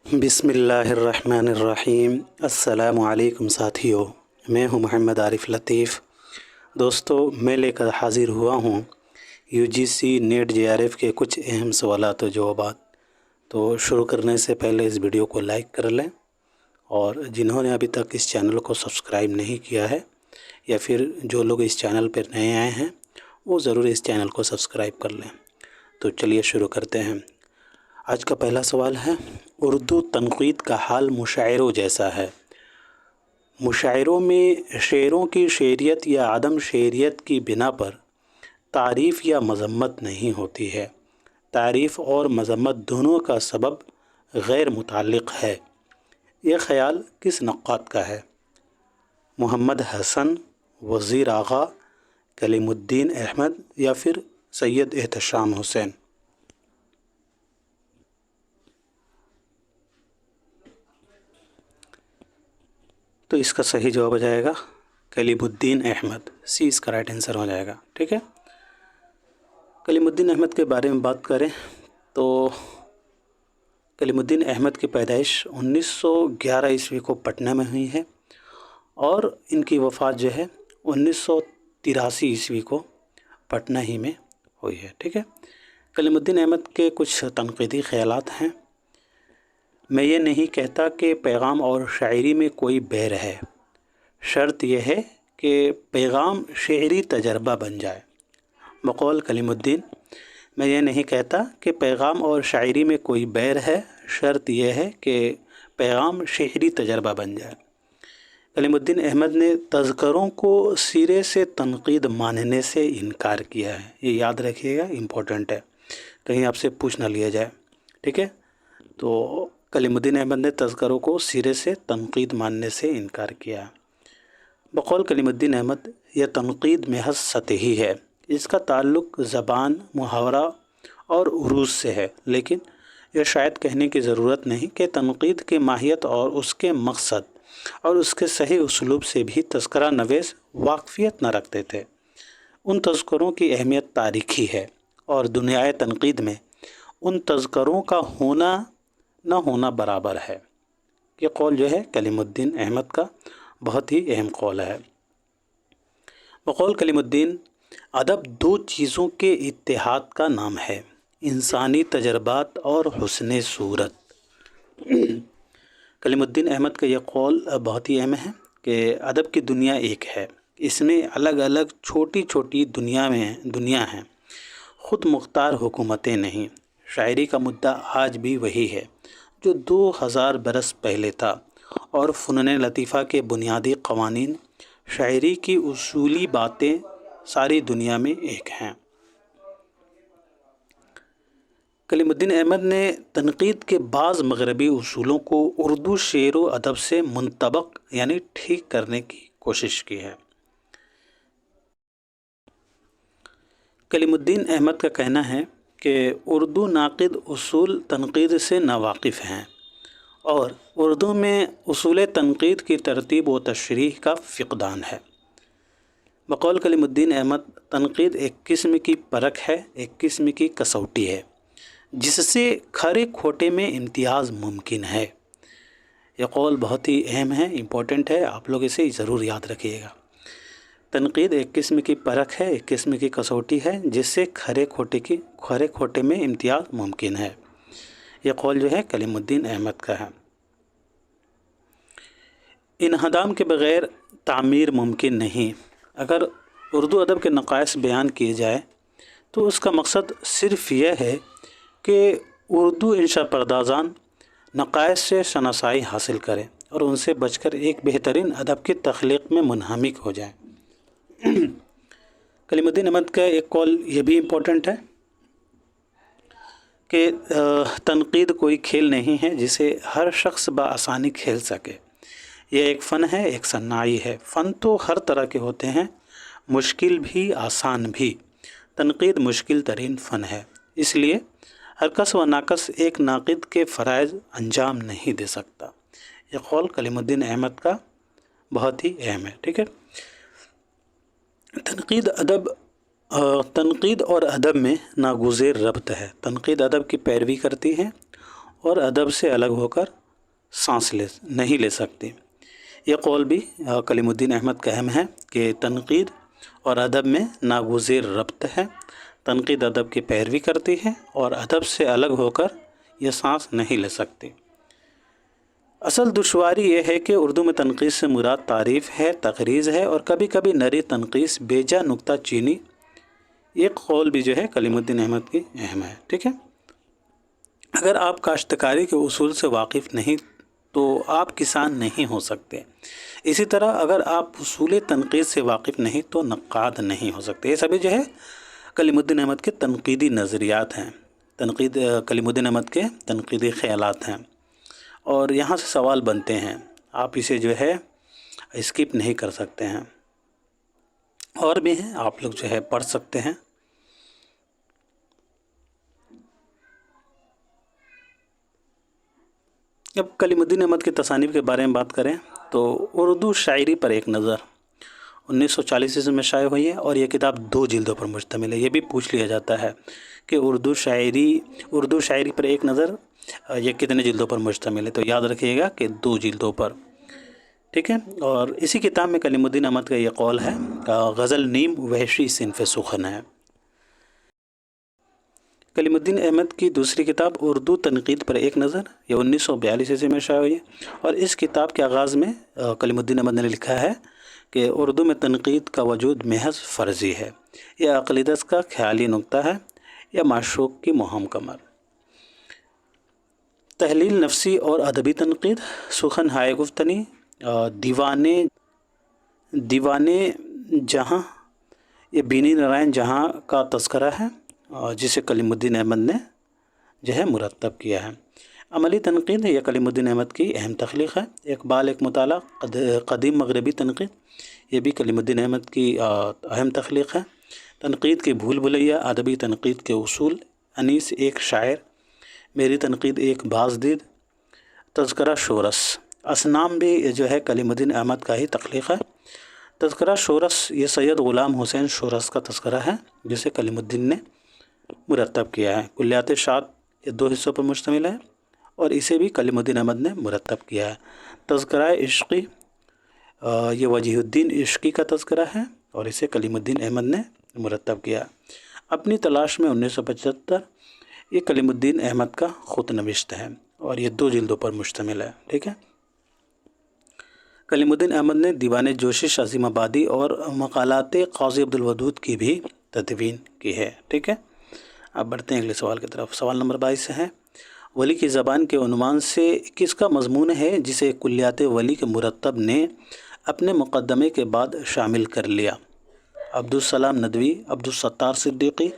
बिस्मिल्लाहिर्रहमानिर्रहीम। अस्सलामु अलैकुम साथियों, मैं हूं मोहम्मद आरिफ लतीफ़। दोस्तों, मैं लेकर हाज़िर हुआ हूं यूजीसी नेट जेआरएफ के कुछ अहम सवालात और जवाबात। तो शुरू करने से पहले इस वीडियो को लाइक कर लें, और जिन्होंने अभी तक इस चैनल को सब्सक्राइब नहीं किया है या फिर जो लोग इस चैनल पर नए आए हैं वो ज़रूर इस चैनल को सब्सक्राइब कर लें। तो चलिए शुरू करते हैं। आज का पहला सवाल है, उर्दू तनक़ीद का हाल मुशायरों जैसा है। मुशायरों में शेरों की शेरियत या आदम शेरियत की बिना पर तारीफ़ या मज़म्मत नहीं होती है। तारीफ़ और मज़म्मत दोनों का सबब गैर मुताल्लिक़ है। ये ख़याल किस नक़्क़ाद का है? मोहम्मद हसन, वज़ीर आग़ा, कलीमुद्दीन अहमद या फिर सैयद एहतशाम हुसैन? तो इसका सही जवाब हो जाएगा कलीमुद्दीन अहमद। सी इसका राइट आंसर हो जाएगा। ठीक है, कलीमुद्दीन अहमद के बारे में बात करें तो कलीमुद्दीन अहमद की पैदाइश 1911 ईस्वी को पटना में हुई है और इनकी वफ़ात जो है 1983 ईस्वी को पटना ही में हुई है। ठीक है, कलीमुद्दीन अहमद के कुछ तनक़ीदी ख़यालात हैं। मैं ये नहीं कहता कि पैगाम और शायरी में कोई बैर है, शर्त यह है कि पैगाम शेरी तजर्बा बन जाए। बक़ौल कलीमुद्दीन, मैं ये नहीं कहता कि पैगाम और शायरी में कोई बैर है, शर्त यह है कि पैगाम शेरी तजर्बा बन जाए। कलीमुद्दीन अहमद ने तज़करों को सिरे से तनक़ीद मानने से इनकार किया है। ये याद रखिएगा, इम्पोर्टेंट है, कहीं आपसे पूछ ना लिया जाए। ठीक है, तो कलीमुद्दीन अहमद ने तज़करों को सिरे से तनक़ीद मानने से इनकार किया। बक़ौल कलीमुद्दीन अहमद, यह तनक़ीद महज़ सतही है, इसका ताल्लुक़ ज़बान, मुहावरा और उरूज़ से है। लेकिन यह शायद कहने की ज़रूरत नहीं कि तनक़ीद की माहियत और उसके मकसद और उसके सही उसलूब से भी तज़करा नवेस वाक़फ़ियत न रखते थे। उन तज़करों की अहमियत तारीख़ी है और दुनियाए तनक़ीद में उन तज़करों का होना न होना बराबर है। ये कौल जो है कलीमुद्दीन अहमद का बहुत ही अहम कौल है। बक़ौल कलीमुद्दीन, अदब दो चीज़ों के इत्तेहाद का नाम है, इंसानी तजर्बात और हुस्न सूरत। कलीमुद्दीन अहमद का यह कौल बहुत ही अहम है कि अदब की दुनिया एक है, इसमें अलग अलग छोटी छोटी दुनिया हैं, ख़ुद मुख्तार हुकूमतें नहीं। शायरी का मुद्दा आज भी वही है जो 2000 बरस पहले था, और फ़नून लतीफ़ा के बुनियादी क़वानीन, शायरी की उसूली बातें सारी दुनिया में एक हैं। कलीमुद्दीन अहमद ने तनक़ीद के बाज़ मग़रबी उसूलों को उर्दू शेर व अदब से मुंतबक यानी ठीक करने की कोशिश की है। कलीमुद्दीन अहमद का कहना है कि उर्दू नाक़िद उसूल तनक़ीद से नावाकिफ़ हैं और उर्दू में उसूल तनक़ीद की तरतीब व तशरीह का फ़िक़दान है। बक़ौल कलीमुद्दीन अहमद, तनक़ीद एक किस्म की परख है, एक किस्म की कसौटी है जिससे खरे खोटे में इम्तियाज़ मुमकिन है। यह कौल बहुत ही अहम है, इम्पोर्टेंट है, आप लोग इसे ज़रूर याद रखिएगा। तनक़ीद एक किस्म की परख है, एक किस्म की कसौटी है जिससे खरे खोटे में इम्तियाज़ मुमकिन है। यह कौल जो है कलीमुद्दीन अहमद का है। इन्हदाम के बग़ैर तामीर मुमकिन नहीं। अगर उर्दू अदब के नक़ाइस बयान किए जाए तो उसका मकसद सिर्फ़ यह है कि उर्दू इंशा पर्दाज़ान नक़ाइस से शनासाई हासिल करें और उनसे बचकर एक बेहतरीन अदब की तख़लीक़ में मुनहमिक हो जाए। कलीमुद्दीन अहमद का एक कौल ये भी इम्पोर्टेंट है कि तनक़ीद कोई खेल नहीं है जिसे हर शख्स बआसानी खेल सके। यह एक फ़न है, एक सन्नाई है। फ़न तो हर तरह के होते हैं, मुश्किल भी आसान भी। तनक़ीद मुश्किल तरीन फ़न है, इसलिए हर कस व नाकस एक नाक़िद के फ़राइज़ अंजाम नहीं दे सकता। यह कौल कलीमुद्दीन अहमद का बहुत ही अहम है। ठीक है, तनक़ीद और अदब में नागुज़ेर रब्त है। तनक़ीद अदब की पैरवी करती है اور ادب سے الگ ہو کر سانس نہیں لے سکتی۔ یہ قول بھی کلیم الدین احمد کا اہم ہے کہ تنقید اور ادب میں ناگزیر ربط ہے۔ تنقید ادب کی پیروی کرتی ہے اور ادب سے الگ ہو کر یہ سانس نہیں لے سکتی۔ اصل دشواری یہ ہے کہ اردو میں تنقید سے مراد تعریف ہے، تقریض ہے اور کبھی کبھی نری تنقیص، بیجا نکتہ چینی۔ یہ قول بھی جو ہے کلیم الدین احمد کی اہم ہے، ٹھیک ہے۔ اگر آپ کاشتکاری کے اصول سے واقف نہیں تو آپ کسان نہیں ہو سکتے۔ اسی طرح اگر آپ اصول تنقید سے واقف نہیں تو نقاد نہیں ہو سکتے۔ یہ سبھی جو ہے کلیم الدین احمد کے تنقیدی نظریات ہیں، کلیم الدین احمد کے تنقیدی خیالات ہیں، اور یہاں سے سوال بنتے ہیں، آپ اسے جو ہے اسکپ نہیں کر سکتے ہیں، اور بھی ہیں، آپ لوگ جو ہے پڑھ سکتے ہیں۔ اب کلیم الدین احمد کی تصانیف کے بارے میں بات کریں تو اردو شاعری پر ایک نظر 1940 میں شائع ہوئی ہے، اور یہ کتاب 2 جلدوں پر مشتمل ہے۔ یہ بھی پوچھ لیا جاتا ہے کہ اردو شاعری پر ایک نظر یہ کتنے جلدوں پر مشتمل ہے، تو یاد رکھیے گا کہ 2 جلدوں پر، ٹھیک ہے۔ اور اسی کتاب میں کلیم الدین احمد کا یہ قول ہے، غزل نیم وحشی صنف سخن ہے۔ کلیم الدین احمد کی دوسری کتاب اردو تنقید پر ایک نظر، یہ 1942 میں شائع ہوئی ہے، اور اس کتاب کے آغاز میں کلیم الدین احمد نے لکھا ہے کہ اردو میں تنقید کا وجود محض فرضی ہے، یہ عقیدت کا خیالی نکتہ ہے یا معشوق کی مہم کمر۔ تحلیل نفسی اور ادبی تنقید، سخن ہائے گفتنی، دیوانے جہاں، یہ بینی نارائن جہاں کا تذکرہ ہے جسے کلیم الدین احمد نے جو ہے مرتب کیا ہے۔ عملی تنقید، یہ کلیم الدین احمد کی اہم تخلیق ہے۔ اقبال ایک مطالعہ، قدیم مغربی تنقید، یہ بھی کلیم الدین احمد کی اہم تخلیق ہے۔ تنقید کی بھول بھلیا، ادبی تنقید کے اصول، انیس ایک شاعر، میری تنقید ایک بازدید، تذکرہ شورس، اسنام بھی جو ہے کلیم الدین احمد کا ہی تخلیق ہے۔ تذکرہ شورس، یہ سید غلام حسین شورس کا تذکرہ ہے جسے کلیم الدین نے مرتب کیا ہے۔ کلیات شاد، یہ 2 حصوں پر مشتمل ہے اور اسے بھی کلیم الدین احمد نے مرتب کیا ہے۔ تذکرہ عشقی، یہ وجیہ الدین عشقی کا تذکرہ ہے اور اسے کلیم الدین احمد نے مرتب کیا۔ اپنی تلاش میں 1975، یہ کلیم الدین احمد کا خط نوشت ہے اور یہ 2 جلدوں پر مشتمل ہے، ٹھیک ہے۔ کلیم الدین احمد نے دیوان جوشش عظیم آبادی اور مقالات قاضی عبدالودود کی بھی تدوین کی ہے، ٹھیک ہے۔ اب بڑھتے ہیں اگلے سوال کی طرف۔ سوال نمبر 22 ہے، ولی کی زبان کے عنوان سے کس کا مضمون ہے جسے کلیات ولی کے مرتب نے اپنے مقدمے کے بعد شامل کر لیا؟ عبدالسلام ندوی، عبدالستار صدیقی،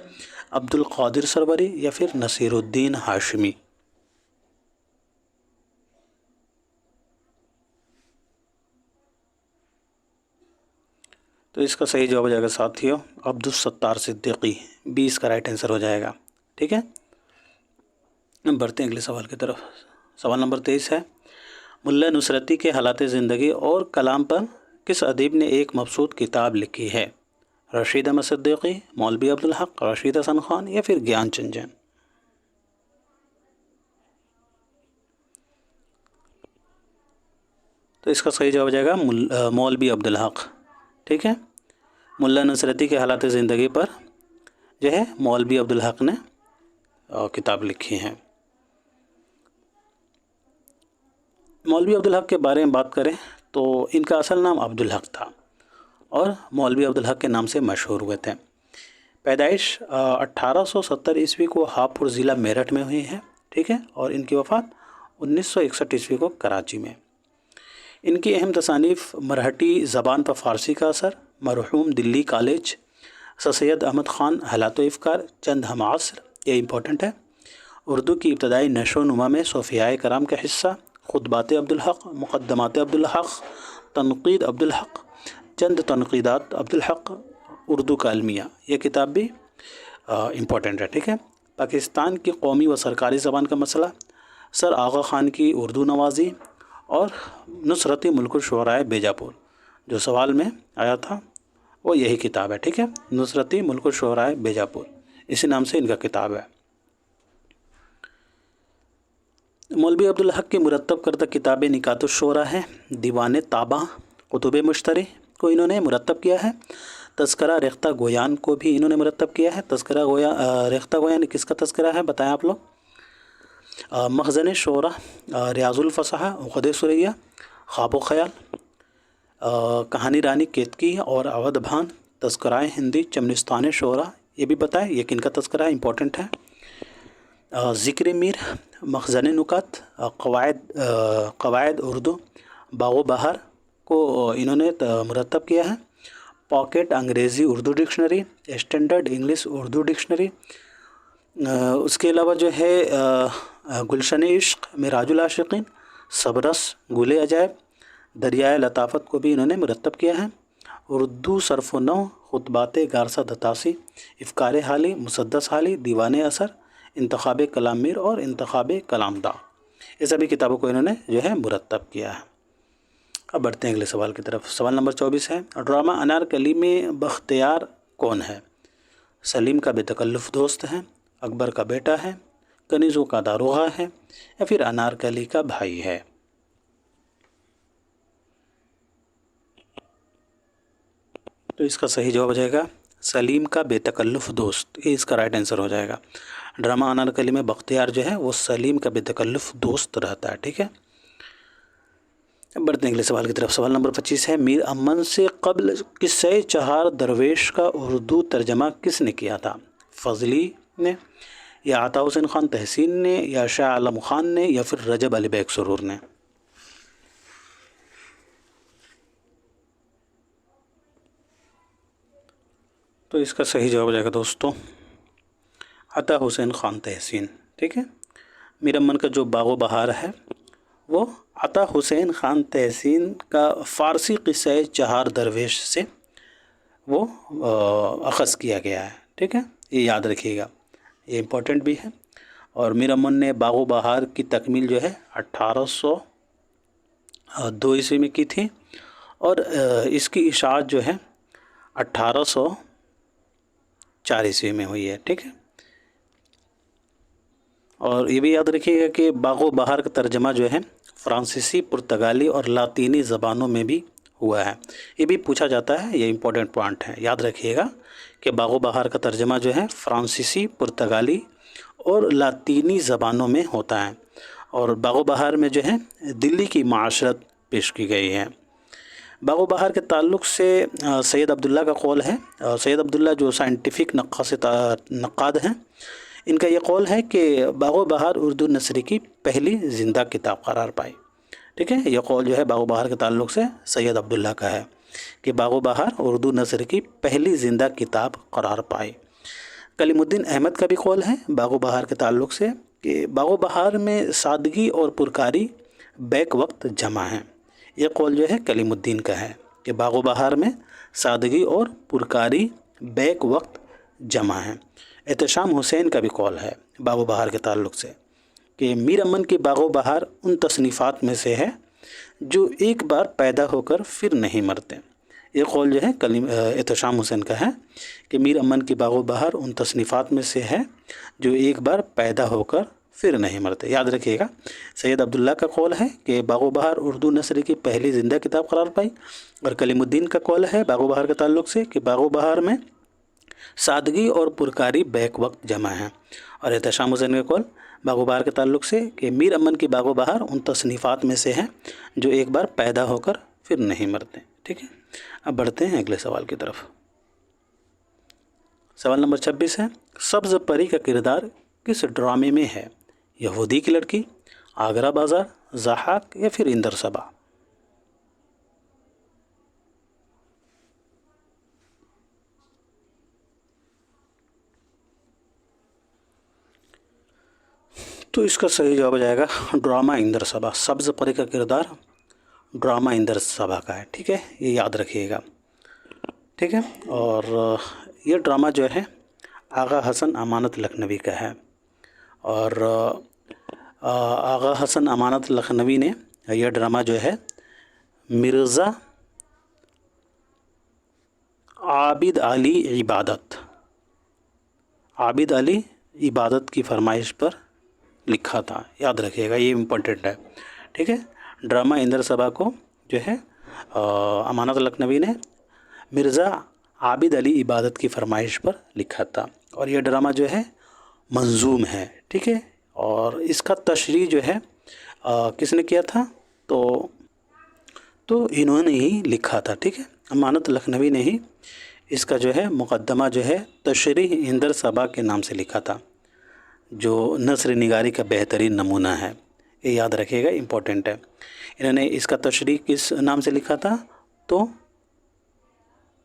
عبدالقادر سروری یا پھر نصیر الدین ہاشمی؟ تو اس کا صحیح جواب ہو جائے گا ساتھیو عبدالستار صدیقی، 20 کا رائٹ آنسر ہو جائے گا، ٹھیک ہے۔ بڑھتے ہیں اگلے سوال کی طرف۔ سوال نمبر 23 ہے، ملا نصرتی کے حالات زندگی اور کلام پر کس ادیب نے ایک مبسوط کتاب لکھی ہے؟ رشید احمد صدیقی، مولوی عبدالحق، رشید حسن خان یا پھر گیان چند جین؟ تو اس کا صحیح جواب ہو جائے گا مولوی عبدالحق، ٹھیک ہے۔ ملا نصرتی کے حالات زندگی پر جو ہے مولوی عبدالحق نے کتاب لکھی ہے۔ مولوی عبدالحق کے بارے میں بات کریں تو ان کا اصل نام عبدالحق تھا اور مولوی عبدالحق کے نام سے مشہور ہوئے تھے۔ پیدائش 1870 عیسوی کو ہاپوڑ ضلع میرٹھ میں ہوئی ہے، ٹھیک ہے، اور ان کی وفات 1961 عیسوی کو کراچی میں۔ ان کی اہم تصانیف مرہٹی زبان پر فارسی کا اثر، مرحوم دلی کالج، سر سید احمد خان حالات و افکار، چند ہم عصر، یہ امپورٹنٹ ہے، اردو کی ابتدائی نشو و نما میں صوفیاء کرام کا حصہ، خطبات عبدالحق، مقدمات عبدالحق، تنقید عبدالحق، چند تنقیدات عبدالحق، اردو کا المیہ، یہ کتاب بھی امپورٹنٹ ہے، ٹھیک ہے۔ پاکستان کی قومی و سرکاری زبان کا مسئلہ، سر آغا خان کی اردو نوازی، اور نصرتی ملک الشعراء بیجاپور، جو سوال میں آیا تھا وہ یہی کتاب ہے، ٹھیک ہے، نصرتی ملک الشعراء بیجاپور، اسی نام سے ان کا کتاب ہے۔ मौलवी अब्दुल हक की मुरतब करदा किताबें निकातुश्शोरा है, दीवान ताबा, कुतुब मुश्तरी को इन्होंने मुरतब किया है। तज़किरा रेख्ता गोयान को भी इन्होंने मुरतब किया है। तज़किरा रेख्ता गोयान किसका तज़किरा है बताएं आप लोग? मखज़न शोरा, रियाज़ुल फसाहा, उक़द सुरैया, ख्वाब ख़याल, कहानी रानी केतकी और अवध भान, तज़किराए हिंदी, चमनिस्तान शोरा, ये भी बताएं ये किन का तज़किरा है, इंपॉर्टेंट है। ज़िक्र मीर, मखज़न नुकात, क़वायद उर्दू, बाग़ो बहार को इन्होंने मुरतब किया है। पॉकेट अंग्रेज़ी Urdu dictionary, standard English Urdu dictionary. उसके अलावा जो है गुलशन इश्क, मिराजुल आशिकीन, सबरस, गुले अजायब, दरियाए लताफ़त को भी इन्होंने मुरतब किया है। उर्दू सरफ़ नौ, खुतबात गारसा दतासी, इफ़कार हाली, मुसद्दस हाली, दीवान असर, इंतखाब कलाम मीर और इंतखाब कलामदा, ये सभी किताबों को इन्होंने जो है मुरतब किया है। अब बढ़ते हैं अगले सवाल की तरफ। सवाल नंबर 24 है, ड्रामा अनारकली में बख्तियार कौन है? सलीम का बेतकल्लुफ़ दोस्त है, अकबर का बेटा है, कनीज़ों का दारोगा है, या फिर अनारकली का भाई है? तो इसका सही जवाब हो जाएगा सलीम का बेतकल्लुफ़ दोस्त, ये इसका राइट आंसर हो जाएगा। ड्रामा अनारकली में बख्तियार जो है वो सलीम का बेतकल्लुफ़ दोस्त रहता है, ठीक है। अब बढ़ते हैं अगले सवाल की तरफ। सवाल नंबर 25 है, मीर अमन से कब्ल किस्से चहार दरवेश का उर्दू तर्जमा किसने किया था? फजली ने, या आता हुसैन ख़ान तहसीन ने, या शाह आलम ख़ान ने, या फिर रजब अली बेग सुरूर ने? तो इसका सही जवाब हो जाएगा दोस्तों अता हुसैन ख़ान तहसीन, ठीक है। मीर अमन का जो बाग़ो बहार है वो अता हुसैन ख़ान तहसीन का फ़ारसी क़िस्सा चहार दरवेश से वो अख़ज़ किया गया है, ठीक है, ये याद रखिएगा, ये इम्पोर्टेंट भी है। और मीर अमन ने बाग़ो बहार की तकमील जो है 1802 ईस्वी में की थी और इसकी इशाअत जो है 1804 ईस्वी में हुई है, ठीक है। और ये भी याद रखिएगा कि बाग़ो बहार का तर्जमा जो है फ़्रांसीसी, पुर्तगाली और लातीनी ज़बानों में भी हुआ है, ये भी पूछा जाता है, ये इम्पोर्टेंट पॉइंट है, याद रखिएगा कि बाग़ो बहार का तर्जमा जो है फ़्रांसीसी, पुर्तगाली और लातीनी ज़बानों में होता है। और बाग़ो बहार में जो है दिल्ली की माशरत पेश की गई है। बाग़ो बहार के ताल्लुक़ से सैयद अब्दुल्ला का कौल है, सैयद अब्दुल्ला जो साइंटिफिक नक़ाद हैं, इनका ये कौल है कि बाग़ो बहार उर्दू नसरी की पहली ज़िंदा किताब करार पाई, ठीक है। ये कौल जो है बाग़ो बहार के ताल्लुक़ से सैयद अब्दुल्ला का है कि बाग़ो बहार उर्दू नसर की पहली ज़िंदा किताब करार पाई। कलीमुद्दीन अहमद का भी कौल है बाग़ो बहार के ताल्लुक़ से कि बाग़ो बहार में सादगी और पुरकारी बैक वक्त जमा है। ये कौल जो है कलीमुद्दीन का है कि बाग़ो बहार में सादगी और पुरकारी बैक वक्त जमा है। एहतशाम हुसैन का भी कौल है बाग़ो बहार के ताल्लुक़ से कि मीर अमन की बाग़ो बहार उन तसनीफ़ात में से है जो एक बार पैदा होकर फिर नहीं मरते। ये कौल जो है एहतशाम हुसैन का है कि मीर अमन की बाग़ो बहार उन तसनीफ़ात में से है जो एक बार पैदा होकर फिर नहीं मरते। याद रखिएगा सैयद अब्दुल्ला का कौल है कि बाग़ो बहार उर्दू नसर की पहली ज़िंदा किताब करार पाई और कलीमुद्दीन का कौल है बाग़ो बहार के ताल्लुक़ से कि बाग़ो बहार में सादगी और पुरकारी बैक वक्त जमा है। और एहतशाम हुसैन का कौल बाग़ो बहार के ताल्लुक़ से कि मीर अमन की बाग़ो बहार उन तसनीफ़ात में से है जो एक बार पैदा होकर फिर नहीं मरते, ठीक है। अब बढ़ते हैं अगले सवाल की तरफ। सवाल नंबर 26 है, सब्ज़ परी का किरदार किस ड्रामे में है? यहूदी की लड़की, आगरा बाज़ार, ज़हाक, या फिर इंदर सबा? तो इसका सही जवाब हो जाएगा ड्रामा इंदर सबा। सब्ज़ परी का किरदार ड्रामा इंदर सबा का है, ठीक है, ये याद रखिएगा, ठीक है। और ये ड्रामा जो है आगा हसन अमानत लखनवी का है और आगा हसन अमानत लखनवी ने यह ड्रामा जो है मिर्ज़ा आबिद अली इबादत की फरमाइश पर लिखा था, याद रखिएगा, ये इम्पोर्टेंट है, ठीक है। ड्रामा इंदर सभा को जो है अमानत लखनवी ने मिर्ज़ा आबिद अली इबादत की फरमाइश पर लिखा था, और ये ड्रामा जो है मंजूम है, ठीक है। और इसका तशरीह जो है किसने किया था, तो इन्होंने ही लिखा था, ठीक है। अमानत लखनवी ने ही इसका जो है मुक़द्दमा जो है तशरीह इंदर सभा के नाम से लिखा था, जो नस्र निगारी का बेहतरीन नमूना है, ये याद रखिएगा, इम्पोर्टेंट है। इन्होंने इसका तशरीह किस नाम से लिखा था, तो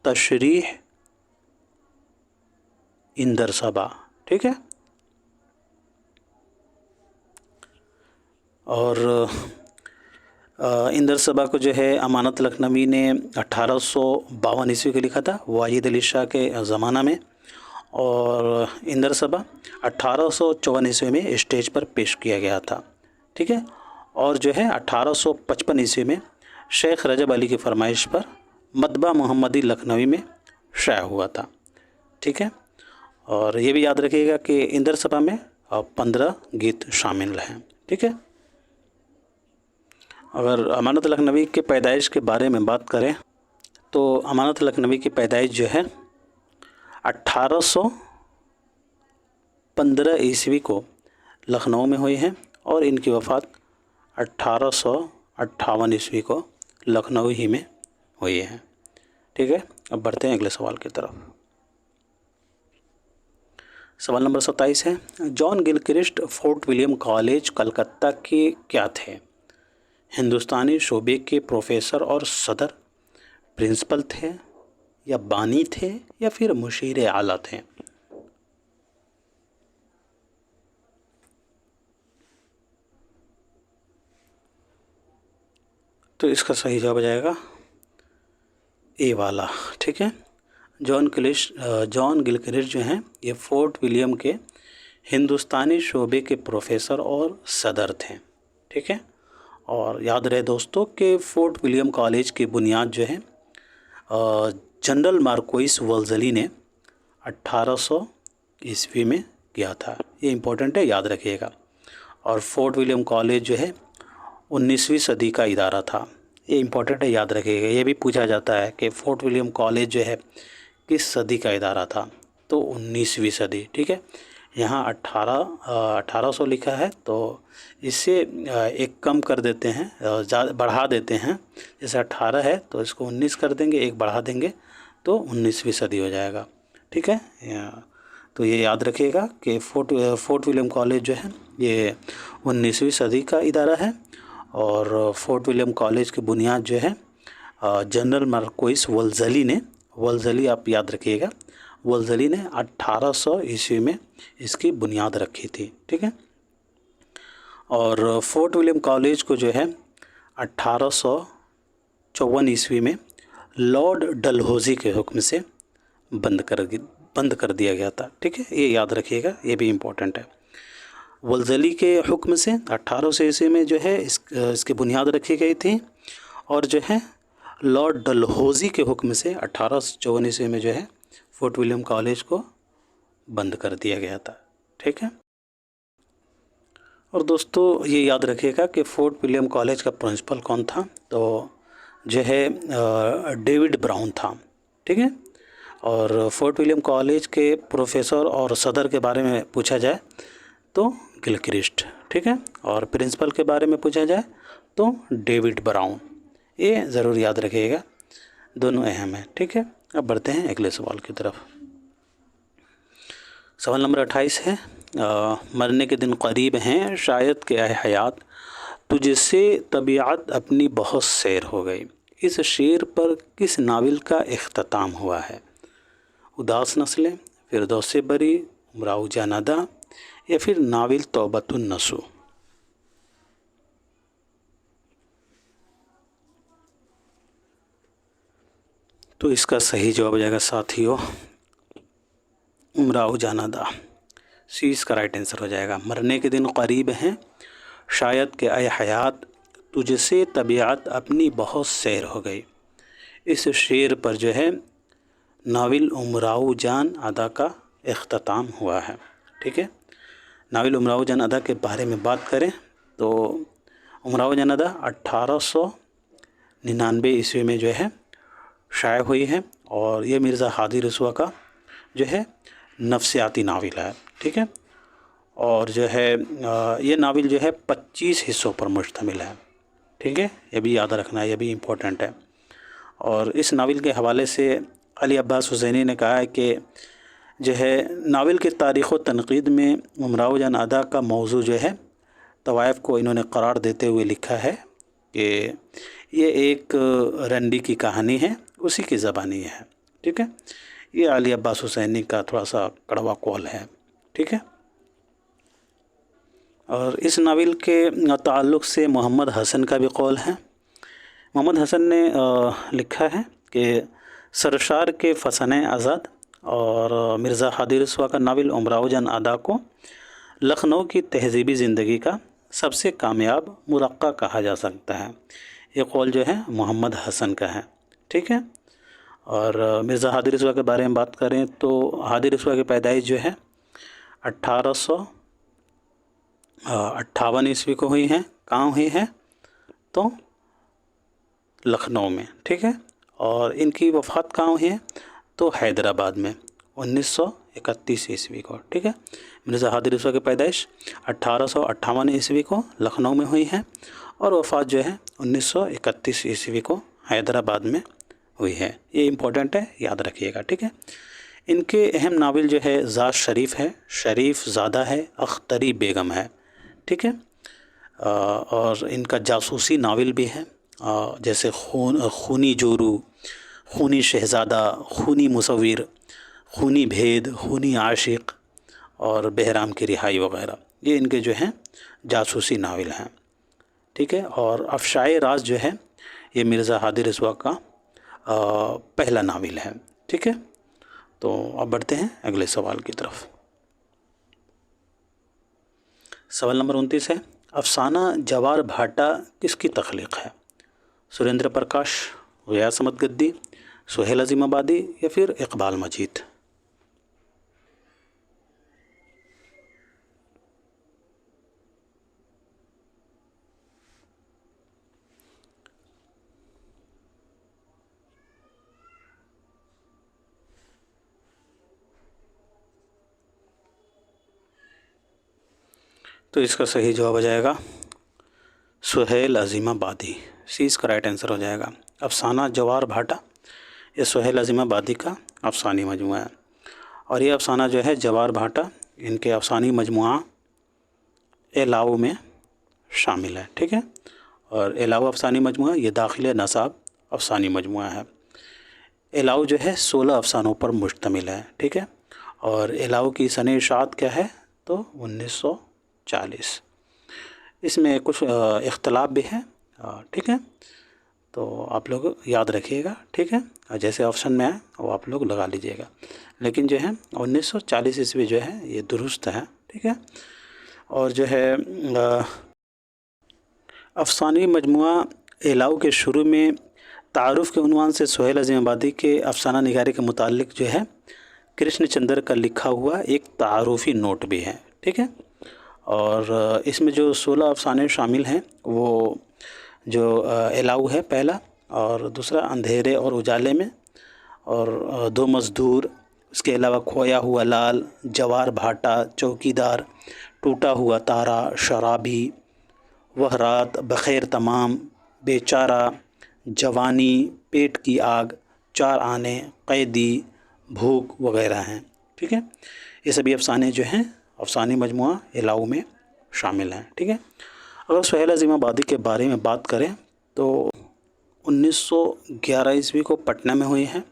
तशरीह इंदर सभा, ठीक है। और इंदर सभा को जो है अमानत लखनवी ने 1852 ईस्वी को लिखा था, वाजिद अली शाह के ज़माना में, और इंदर सभा 1854 ईस्वी में स्टेज पर पेश किया गया था, ठीक है। और जो है 1855 ईस्वी में शेख रजब अली की फरमाइश पर मतबा मोहम्मदी लखनवी में शाया हुआ था, ठीक है। और ये भी याद रखिएगा कि इंदर सभा में 15 गीत शामिल हैं, ठीक है। अगर अमानत लखनवी के पैदाइश के बारे में बात करें तो अमानत लखनवी की पैदाइश जो है 1815 ईस्वी को लखनऊ में हुई है, और इनकी वफ़ात 1858 ईस्वी को लखनऊ ही में हुई है, ठीक है। अब बढ़ते हैं अगले सवाल की तरफ। सवाल नंबर 27 है, John Gilchrist fort William college Calcutta के क्या थे? हिंदुस्तानी शोबे के प्रोफेसर और सदर, प्रिंसिपल थे, या बानी थे, या फिर मुशीर आला थे? तो इसका सही जवाब आ जाएगा ए वाला, ठीक है। जॉन गिलक्रिस्ट जो हैं ये फोर्ट विलियम के हिंदुस्तानी शोबे के प्रोफेसर और सदर थे, ठीक है। और याद रहे दोस्तों कि फोर्ट विलियम कॉलेज की बुनियाद जो है जनरल मार्कोइस वल्ज़ली ने 1800 ईस्वी में किया था, ये इम्पोर्टेंट है, याद रखिएगा। और फोर्ट विलियम कॉलेज जो है 19वीं सदी का इदारा था, ये इम्पोर्टेंट है, याद रखिएगा। ये भी पूछा जाता है कि फोर्ट विलियम कॉलेज जो है किस सदी का इदारा था, तो 19वीं सदी, ठीक है। यहाँ 1800 लिखा है, तो इससे एक कम कर देते हैं, ज़्यादा बढ़ा देते हैं, जैसे 18 है तो इसको 19 कर देंगे, एक बढ़ा देंगे तो 19वीं सदी हो जाएगा, ठीक है। तो ये याद रखिएगा कि फोर्ट विलियम कॉलेज जो है ये 19वीं सदी का इदारा है, और फोर्ट विलियम कॉलेज की बुनियाद जो है जनरल मार्कोइस वल्ज़ली आप याद रखिएगा, वल्ज़ली ने 1800 ईस्वी में इसकी बुनियाद रखी थी, ठीक है। और फोर्ट विलियम कॉलेज को जो है 1854 ईस्वी में लॉर्ड डलहौज़ी के हुक्म से बंद कर दिया गया था, ठीक है। ये याद रखिएगा, ये भी इम्पोर्टेंट है। वल्ज़ली के हुक्म से 1800 ईस्वी में जो है इसकी बुनियाद रखी गई थी, और जो है लॉर्ड डलहौज़ी के हुक्म से 1854 ईस्वी में जो है फोर्ट विलियम कॉलेज को बंद कर दिया गया था, ठीक है। और दोस्तों ये याद रखिएगा कि फोर्ट विलियम कॉलेज का प्रिंसिपल कौन था, तो जो है डेविड ब्राउन था, ठीक है। और फोर्ट विलियम कॉलेज के प्रोफेसर और सदर के बारे में पूछा जाए तो गिलक्रिस्ट, ठीक है। और प्रिंसिपल के बारे में पूछा जाए तो डेविड ब्राउन, ये ज़रूर याद रखिएगा, दोनों अहम है, ठीक है। अब बढ़ते हैं अगले सवाल की तरफ। सवाल नंबर 28 है, मरने के दिन करीब हैं, शायद कि आए हयात, तुझसे तबीयत अपनी बहुत सैर हो गई, इस शेर पर किस नावल का इख्तिताम हुआ है? उदास नस्लें, फिरदौस बरी, उमराव जानादा, या फिर नावल तौबतुन नसू? तो इसका सही जवाब हो जाएगा साथियों उमराव जानादा, सी इसका राइट आंसर हो जाएगा। मरने के दिन करीब हैं, शायद कि आए हयात, तुझसे तबीयत अपनी बहुत सैर हो गई, इस शेर पर जो है नावल उमराव जान अदा का इख्तिताम हुआ है, ठीक है। नाविल उमराव जान अदा के बारे में बात करें तो उमराव जान अदा 1899 ईस्वी में जो है शाये हुई है और ये मिर्ज़ा हादी रसवा का जो है नफ्सियाती नाविल है, ठीक है। और जो है ये नाविल जो है 25 हिस्सों पर मुश्तमिल है, ठीक है। ये भी याद रखना है, ये भी इम्पोर्टेंट है। और इस नाविल के हवाले से अली अब्बास हुसैनी ने कहा है कि जो है नाविल की तारीख़ व तनक़ीद में उमराव जान अदा का मौजू जो है तवाइफ को इन्होंने करार देते हुए लिखा है कि ये एक रंडी की कहानी है, उसी की ज़बानी है, ठीक है। ये अली अब्बास हुसैनी का थोड़ा सा कड़वा कौल है, ठीक है। और इस नाविल के ताल्लुक़ से मोहम्मद हसन का भी कौल है। मोहम्मद हसन ने लिखा है कि सरशार के फसन आज़ाद और मिर्ज़ा हादी रसवा का नाविल उमराव जान अदा को लखनऊ की तहज़ीबी ज़िंदगी का सबसे कामयाब मुरक्का कहा जा सकता है। ये कौल जो है मोहम्मद हसन का है, ठीक है। और मिर्ज़ा हादी रसवा के बारे में बात करें तो हादी रसवा की पैदाइश जो है 1858 ईस्वी को हुई है। कहाँ हुई है? तो लखनऊ में, ठीक है। और इनकी वफ़ात कहाँ हुई है? तो हैदराबाद में 1931 ईस्वी को, ठीक है। मिर्ज़ा हादी रसवा की पैदाइश 1858 ईस्वी को लखनऊ में हुई है और वफ़ात जो है 1931 ईस्वी को हैदराबाद में हुई है। ये इम्पोर्टेंट है, याद रखिएगा, ठीक है। इनके अहम नावल जो है ज़ात शरीफ है, शरीफ ज़ादा है, अख्तरी बेगम है, ठीक है। और इनका जासूसी नावल भी है, जैसे खूनी जोरू, खूनी शहज़ादा, खूनी मुसव्विर, खूनी भेद, खूनी आशिक और बहराम की रिहाई वगैरह, ये इनके जो हैं जासूसी नावल हैं, ठीक है। और अफ़शाए राज जो है ये मिर्ज़ा हादी रसवा का पहला नावल है, ठीक है। तो अब बढ़ते हैं अगले सवाल की तरफ। सवाल नंबर 29 है, अफसाना जवार भाटा किसकी तख्लीक़ है? सुरेंद्र प्रकाश, ग़ियास अहमद गद्दी, सुहेल अज़ीमाबादी या फिर इकबाल मजीद? तो इसका सही जवाब हो जाएगा सुहेल अज़ीमाबादी। सी इसका राइट आंसर हो जाएगा। अफसाना जवार भाटा ये सुहेल अज़ीमाबादी का अफसानी मजमुआ है और ये अफसाना जो है जवार भाटा इनके अफसानी मजमुआ एलाऊ में शामिल है, ठीक है। और एलाऊ अफसानी मजमुआ ये दाखिल नसाब अफसानी मजमुआ है। एलाऊ जो है 16 अफसानों पर मुश्तमिल है, ठीक है। और एलाऊ की सने इशाअत क्या है? तो 1940। इसमें कुछ इख्तलाफ भी है, ठीक है। तो आप लोग याद रखिएगा, ठीक है। जैसे ऑप्शन में है वो आप लोग लगा लीजिएगा, लेकिन जो है 1940 ईस्वी जो है ये दुरुस्त है, ठीक है। और जो है अफसानी मजमुआ एलाऊ के शुरू में तारुफ़ के उन्वान से सुहेल अज़ीमाबादी के अफसाना निगारी के मुतालिक जो है कृष्ण चंद्र का लिखा हुआ एक तारुफ़ी नोट भी है, ठीक है। और इसमें जो 16 अफसाने शामिल हैं वो जो एलाऊ है पहला, और दूसरा अंधेरे और उजाले में, और दो मज़दूर, इसके अलावा खोया हुआ लाल, जवार भाटा, चौकीदार, टूटा हुआ तारा, शराबी, वह रात, बख़ैर तमाम, बेचारा, जवानी, पेट की आग, चार आने, कैदी, भूख वगैरह हैं, ठीक है। ये सभी अफसाने जो हैं अफसानी मजमुआ एलाऊ में शामिल हैं, ठीक है। अगर सुहेल अज़ीमाबादी के बारे में बात करें तो 1911 ईस्वी को पटना में हुई है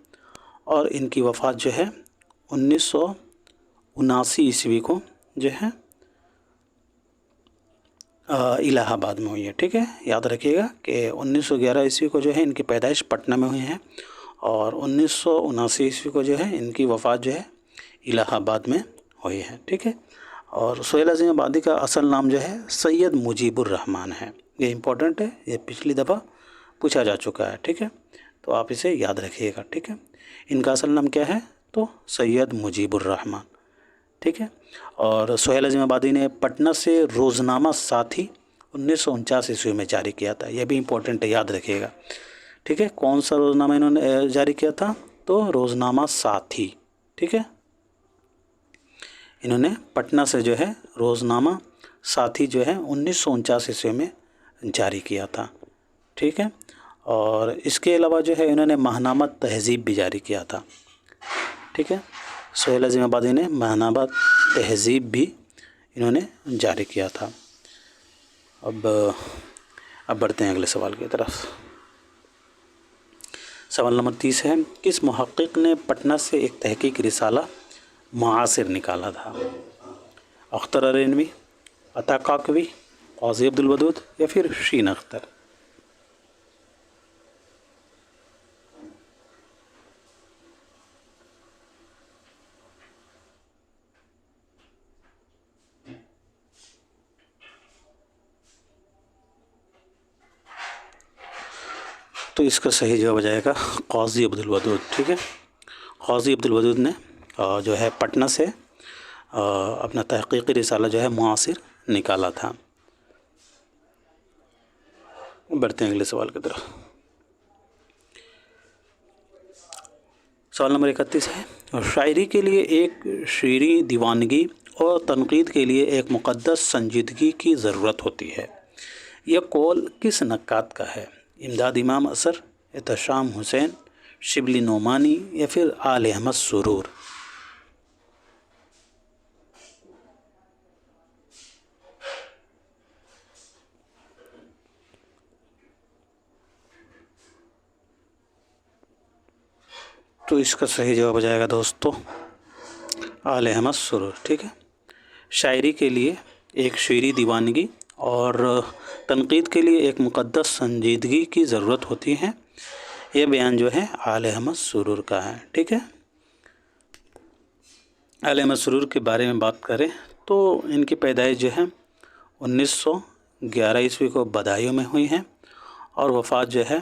और इनकी वफ़ात जो है 1979 ईस्वी को जो है इलाहाबाद में हुई है, ठीक है। याद रखिएगा कि 1911 ईस्वी को जो है इनकी पैदाइश पटना में हुई है और 1979 ईस्वी को जो है इनकी वफ़ात जो है इलाहाबाद में हुई है, ठीक है। और सुहेल अज़ीमाबादी का असल नाम जो है सैयद मुजीबुर रहमान है। ये इम्पोर्टेंट है, ये पिछली दफ़ा पूछा जा चुका है, ठीक है। तो आप इसे याद रखिएगा, ठीक है। इनका असल नाम क्या है? तो सैयद मुजीबुर रहमान, ठीक है। और सोहेल अजीम आबादी ने पटना से रोज़नामा साथी 1949 ईस्वी में जारी किया था। यह भी इम्पोर्टेंट है, याद रखिएगा, ठीक है। कौन सा रोज़नामा इन्होंने जारी किया था? तो रोज़नामा साथी, ठीक है। इन्होंने पटना से जो है रोज़नामा साथी जो है 1949 ईस्वी में जारी किया था, ठीक है। और इसके अलावा जो है इन्होंने माहनामा तहज़ीब भी जारी किया था, ठीक है। सोहेल अजीम आबादी ने माहनामा तहज़ीब भी इन्होंने जारी किया था। अब बढ़ते हैं अगले सवाल की तरफ। सवाल नंबर 30 है, किस मुहक्किक ने पटना से एक तहकीक रिसाला मुआसिर निकाला था? अख्तर अरेनवी, अता काकवी, क़ाज़ी अब्दुल वदूद या फिर शीन अख्तर? तो इसका सही जवाब हो जाएगा क़ाज़ी अब्दुल वदूद, ठीक है। क़ाज़ी अब्दुल वदूद ने जो है पटना से अपना तहक़ीक़ी रिसाला जो है मुआसिर निकाला था। बढ़ते हैं अगले सवाल की तरफ। सवाल नंबर 31 है, शायरी के लिए एक शेरी दीवानगी और तनक़ीद के लिए एक मुक़द्दस संजीदगी की ज़रूरत होती है। यह कौल किस नक्कात का है? इमदाद इमाम असर, एहतशाम हुसैन, शिबली नोमानी या फिर आल अहमद सुरूर? तो इसका सही जवाब हो जाएगा दोस्तों आल अहमद सुरूर, ठीक है। शायरी के लिए एक शेरी दीवानगी और तनक़ीद के लिए एक मुक़द्दस संजीदगी की ज़रूरत होती है। यह बयान जो है आल अहमद सुरूर का है, ठीक है। आल अहमद सुरूर के बारे में बात करें तो इनकी पैदाइश जो है 1911 ईस्वी को बदायूं में हुई है और वफ़ात जो है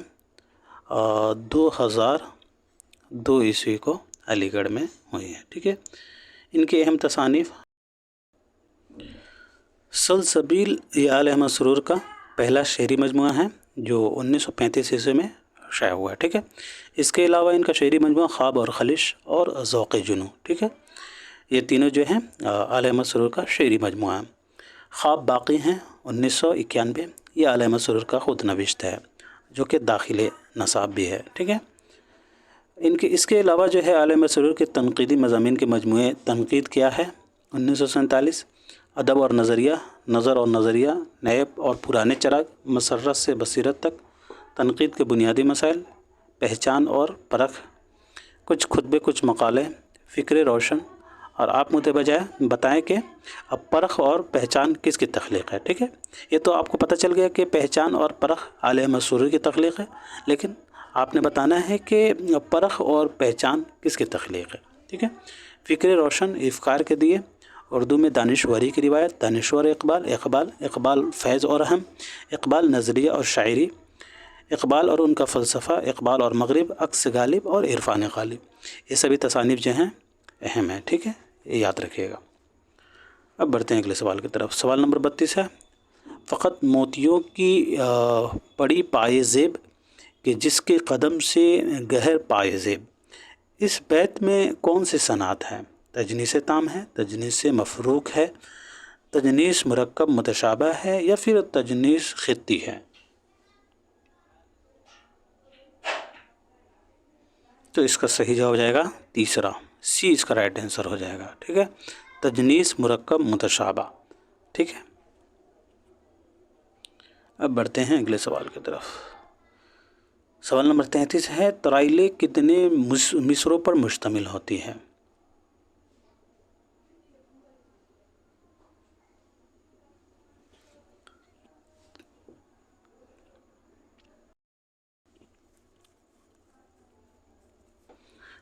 2002 ईस्वी को अलीगढ़ में हुई है, ठीक है। इनकी अहम तसानीफ़ सलसबील ये आल अहमद सुरूर का पहला शेरी मजमुआ है जो 1935 ईस्वी में शाया हुआ है, ठीक है। इसके अलावा इनका शेरी मजमुआ ख्वाब और खलिश और ज़ौक़ जुनू, ठीक है। ये तीनों जो हैं आल अहमद सुरूर का शेरी मजमुआ है। ख्वाब बाक़ी हैं 1991, ये आल अहमद सुरूर का ख़ुद नविश्त है जो कि दाखिल नसाब भी है, ठीक है। इसके अलावा जो है आल अहमद सुरूर के तनक़ीदी मज़ामीन के मजमुए तनक़ीद किया है 1947, अदब और नज़रिया, नज़र और नज़रिया, नैब और पुराने चराग, मसर्रत से बसीरत तक, तनक़ीद के बुनियादी मसाइल, पहचान और परख, कुछ खुतबे, कुछ मकाले, फ़िक्र रोशन और आप मुझे बजाय बताएं कि अब परख और पहचान किसकी तख्लीक़ है, ठीक है। ये तो आपको पता चल गया कि पहचान और परख आल अहमद सुरूर की तख्लीक़ है, लेकिन आपने बताना है कि परख और पहचान किसकी तख्लीक़ है, ठीक है। फ़िक्र रोशन इफ़्कार के दिए, उर्दू में दानिशवरी की रिवायत, दानिशवर इक़बाल, इक़बाल फ़ैज़ और अहम, इक़बाल नज़रिया और शायरी, इक़बाल और उनका फ़लसफ़ा, इक़बाल और मग़रिब, अक्स गालिब और इरफ़ान गालिब, ये सभी तसानीफ़ जो हैं अहम है, ठीक है, ये याद रखिएगा। अब बढ़ते हैं अगले सवाल की तरफ। सवाल नंबर 32 है, फ़क़त मोतियों की पड़ी पाए ज़ेब कि जिसके कदम से गहर पाए ज़ेब, इस बैत में कौन सी सनात है? तजनीस ताम है, तजनीस मफ़रूक है, तजनीस मुरक्कब मुतशाबह है या फिर तजनीस ख़ित्ती है? तो इसका सही जवाब हो जाएगा तीसरा, सी इसका राइट आंसर हो जाएगा, ठीक है। तजनीस मुरक्कब मुतशाबह, ठीक है। अब बढ़ते हैं अगले सवाल की तरफ। सवाल नंबर 33 है, तराइले कितने मिसरों पर मुश्तमिल होती है?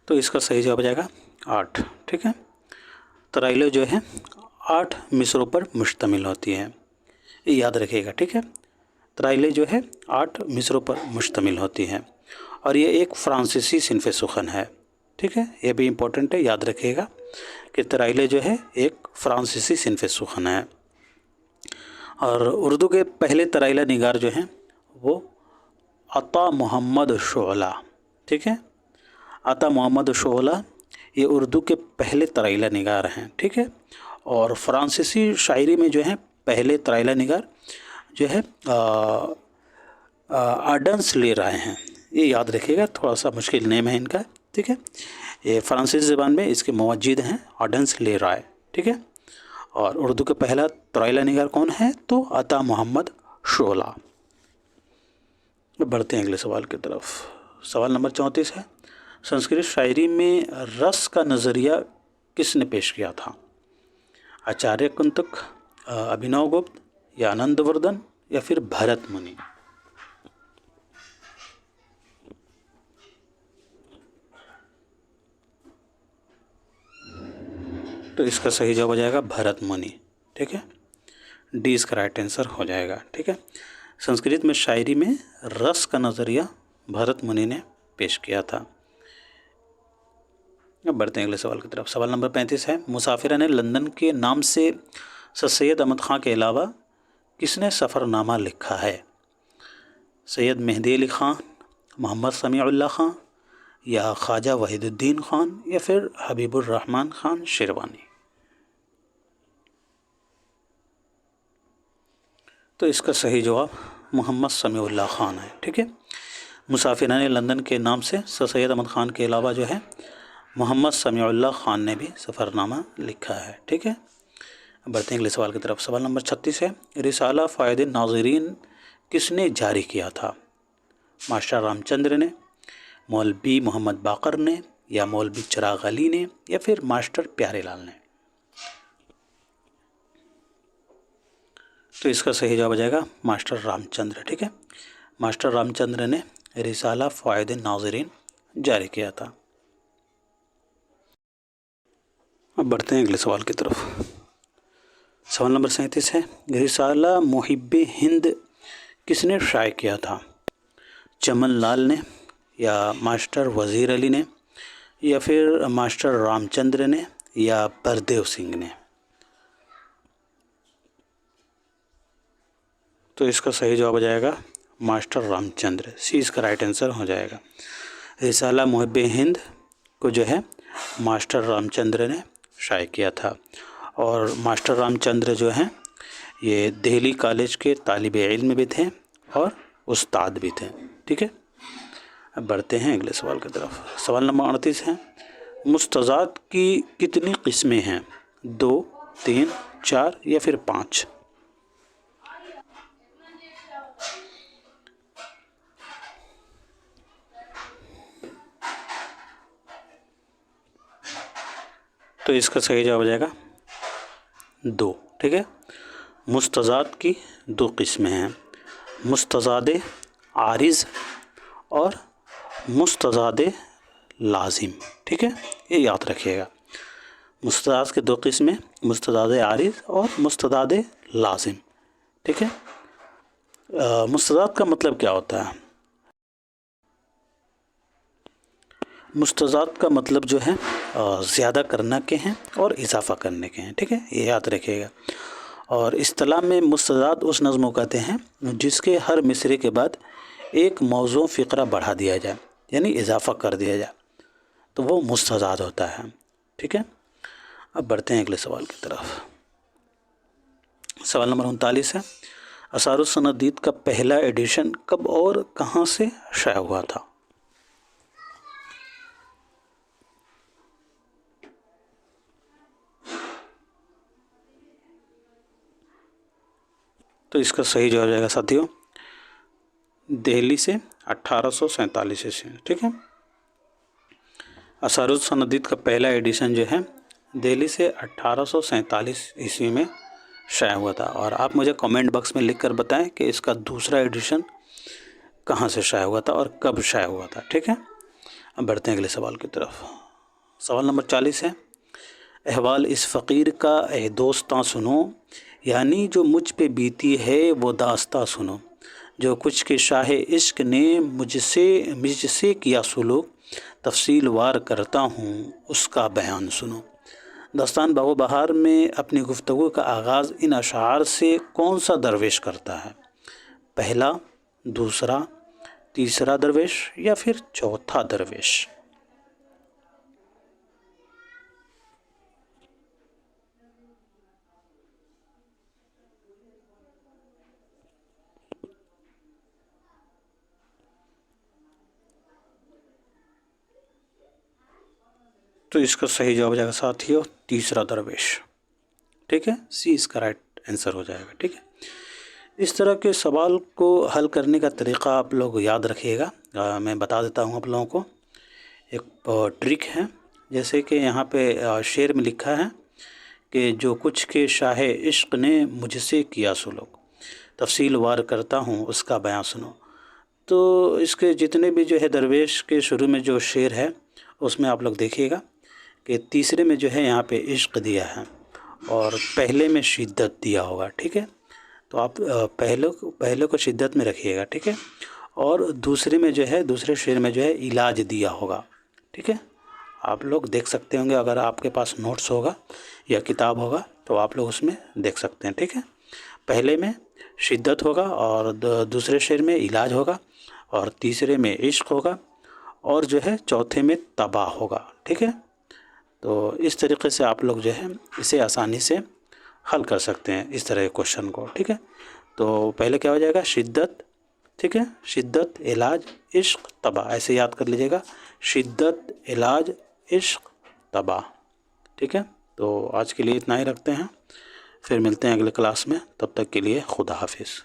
तो इसका सही जवाब हो जाएगा 8, ठीक है। तराइले जो है 8 मिसरों पर मुश्तमिल होती है, ये याद रखिएगा, ठीक है। तराइले जो है 8 मिसरों पर मुश्तमिल होती हैं और ये एक फ़्रांसीसी सिनफ़ सुख़न है, ٹھیک ہے، یہ بھی امپورٹنٹ ہے، یاد رکھیے گا کہ ترائیلے جو ہے ایک فرانسیسی صنف سخن ہے. اور اردو کے پہلے ترائیلہ نگار جو ہیں وہ عطا محمد شعلہ. ٹھیک ہے، عطا محمد شعلہ یہ اردو کے پہلے ترائیلہ نگار ہیں. ٹھیک ہے، اور فرانسیسی شاعری میں جو ہیں پہلے ترائیلہ نگار جو ہے آڈنس لے رہے ہیں. یہ یاد رکھیے گا، تھوڑا سا مشکل نیم ہے ان کا. ٹھیک ہے، یہ فرانسیسی زبان میں اس کے موجد ہیں آڈنس لے رائے. ٹھیک ہے، اور اردو کا پہلا ترائیلہ نگار کون ہے؟ تو عطا محمد شعلہ. بڑھتے ہیں اگلے سوال کی طرف. سوال نمبر 34 ہے، سنسکرت شاعری میں رس کا نظریہ کس نے پیش کیا تھا؟ آچاریہ کنتک، ابھینو گپت، یا آنند وردھن، یا پھر بھرت منی؟ تو اس کا صحیح جواب ہو جائے گا بھرت منی. ٹھیک ہے، ڈی اس کا رائٹ آنسر ہو جائے گا. ٹھیک ہے، سنسکرت میں شاعری میں رس کا نظریہ بھرت منی نے پیش کیا تھا. اب بڑھتے ہیں اگلے سوال کی طرف. سوال نمبر 35 ہے، مسافرہ نے لندن کے نام سے سر سید احمد خان کے علاوہ کس نے سفر نامہ لکھا ہے؟ سید مہدی علی خان، محمد سمیع اللہ خان، یا خواجہ وحید الدین خان، یا پھر حبیب الرحمن خان شیروانی؟ تو اس کا صحیح جواب محمد سمیع اللہ خان ہے. ٹھیک ہے، مسافران لندن کے نام سے سر سید احمد خان کے علاوہ جو ہے محمد سمیع اللہ خان نے بھی سفر نامہ لکھا ہے. ٹھیک ہے، بڑھتے ہیں اگلے سوال کی طرف. سوال نمبر 36 ہے، رسالہ فائد ناظرین کس نے جاری کیا تھا؟ ماسٹر رام چندر نے، مولوی محمد باقر نے، یا مولوی چراغ علی نے، یا پھر ماسٹر پیارے لال نے؟ تو اس کا صحیح جواب ہو جائے گا ماسٹر رام چندر. ٹھیک ہے، ماسٹر رام چندر نے رسالہ فائد ناظرین جاری کیا تھا. اب بڑھتے ہیں اگلے سوال کی طرف. سوال نمبر 37 ہے، رسالہ محب ہند کس نے شائع کیا تھا؟ چمن لال نے، یا ماسٹر وزیر علی نے، یا پھر ماسٹر رام چندر نے، یا بردیو سنگھ نے؟ تو اس کا صحیح جواب ہو جائے گا ماسٹر رام چندر. سی اس کا رائٹ آنسر ہو جائے گا. رسالہ محب ہند کو جو ہے ماسٹر رام چندر نے شائع کیا تھا. اور ماسٹر رام چندر جو ہیں یہ دہلی کالج کے طالب علم بھی تھے اور استاد بھی تھے. ٹھیک ہے، اب بڑھتے ہیں اگلے سوال کی طرف. سوال نمبر 38 ہے، مستضاد کی کتنی قسمیں ہیں؟ 2، 3، 4 یا پھر 5؟ تو اس کا صحیح جواب ہو جائے گا 2. ٹھیک ہے، مستضاد کی 2 قسمیں ہیں، مستضاد عارض اور مستضاد لازم. ٹھیک ہے، یہ یاد رکھیے گا. مستضاد کے 2 قسمیں، مستضاد عارض اور مستضاد لازم. ٹھیک ہے، مستضاد کا مطلب کیا ہوتا ہے؟ مستضاد کا مطلب جو ہے زیادہ کرنا کے ہیں اور اضافہ کرنے کے ہیں. ٹھیک ہے، یہ یاد رکھیے گا. اور اصطلاح میں مستضاد اس نظم کو کہتے ہیں جس کے ہر مصرعے کے بعد ایک موضوع فقرہ بڑھا دیا جائے، یعنی اضافہ کر دیا جائے، تو وہ مستضاد ہوتا ہے. ٹھیک ہے، اب بڑھتے ہیں اگلے سوال کی طرف. سوال نمبر 39 ہے، اسرار الصنادید کا پہلا ایڈیشن کب اور کہاں سے شائع ہوا تھا؟ تو اس کا صحیح جواب جائے گا ساتھیوں دہلی سے 1847 سے. ٹھیک ہے، اسرار الصنادید کا پہلا ایڈیشن جو ہے دہلی سے 1847 عیسوی میں شائع ہوا تھا. اور آپ مجھے کامنٹ باکس میں لکھ کر بتائیں کہ اس کا دوسرا ایڈیشن کہاں سے شائع ہوا تھا اور کب شائع ہوا تھا. ٹھیک ہے، اب بڑھتے ہیں اگلے سوال کی طرف. سوال نمبر 40 ہے، احوال اس فقیر کا اے دوستاں سنو، یعنی جو مجھ پہ بیتی ہے وہ داستاں سنو، جو کچھ کے شاہ عشق نے مجھ سے کیا سلوک، تفصیل وار کرتا ہوں اس کا بیان سنو۔ داستان باغ و بہار میں اپنی گفتگو کا آغاز ان اشعار سے کون سا درویش کرتا ہے؟ پہلا، دوسرا، تیسرا درویش یا پھر چوتھا درویش؟ تو اس کا صحیح جواب ہو جائے گا ساتھیوں تیسرا درویش، ٹھیک ہے، سی اس کا رائٹ آنسر ہو جائے گا، ٹھیک ہے۔ اس طرح کے سوال کو حل کرنے کا طریقہ آپ لوگ یاد رکھیے گا، میں بتا دیتا ہوں آپ لوگوں کو۔ ایک ٹرک ہے، جیسے کہ یہاں پہ شعر میں لکھا ہے کہ جو کچھ کے شاہ عشق نے مجھ سے کیا سلوک، تفصیل وار کرتا ہوں اس کا بیان سنو۔ تو اس کے جتنے بھی جو ہے درویش کے شروع میں جو شعر ہے اس میں آپ لوگ دیکھیے گا کہ تیسرے میں جو ہے یہاں پہ عشق دیا ہے اور پہلے میں شدت دیا ہوگا، ٹھیک ہے۔ تو آپ پہلے کو شدت میں رکھیے گا، ٹھیک ہے، اور دوسرے میں جو ہے دوسرے شعر میں جو ہے علاج دیا ہوگا، ٹھیک ہے۔ آپ لوگ دیکھ سکتے ہوں گے، اگر آپ کے پاس نوٹس ہوگا یا کتاب ہوگا تو آپ لوگ اس میں دیکھ سکتے ہیں، ٹھیک ہے۔ پہلے میں شدت ہوگا اور دوسرے شعر میں علاج ہوگا اور تیسرے میں عشق ہوگا اور جو ہے چوتھے میں تباہ ہوگا، ٹھیک ہے۔ تو اس طریقے سے آپ لوگ جو ہے اسے آسانی سے حل کر سکتے ہیں اس طرح کے کوشچن کو، ٹھیک ہے۔ تو پہلے کیا ہو جائے گا؟ شدت، ٹھیک ہے، شدت، علاج، عشق، تباہ، ایسے یاد کر لیجیے گا، شدت، علاج، عشق، تباہ، ٹھیک ہے۔ تو آج کے لیے اتنا ہی رکھتے ہیں، پھر ملتے ہیں اگلے کلاس میں، تب تک کے لیے خدا حافظ۔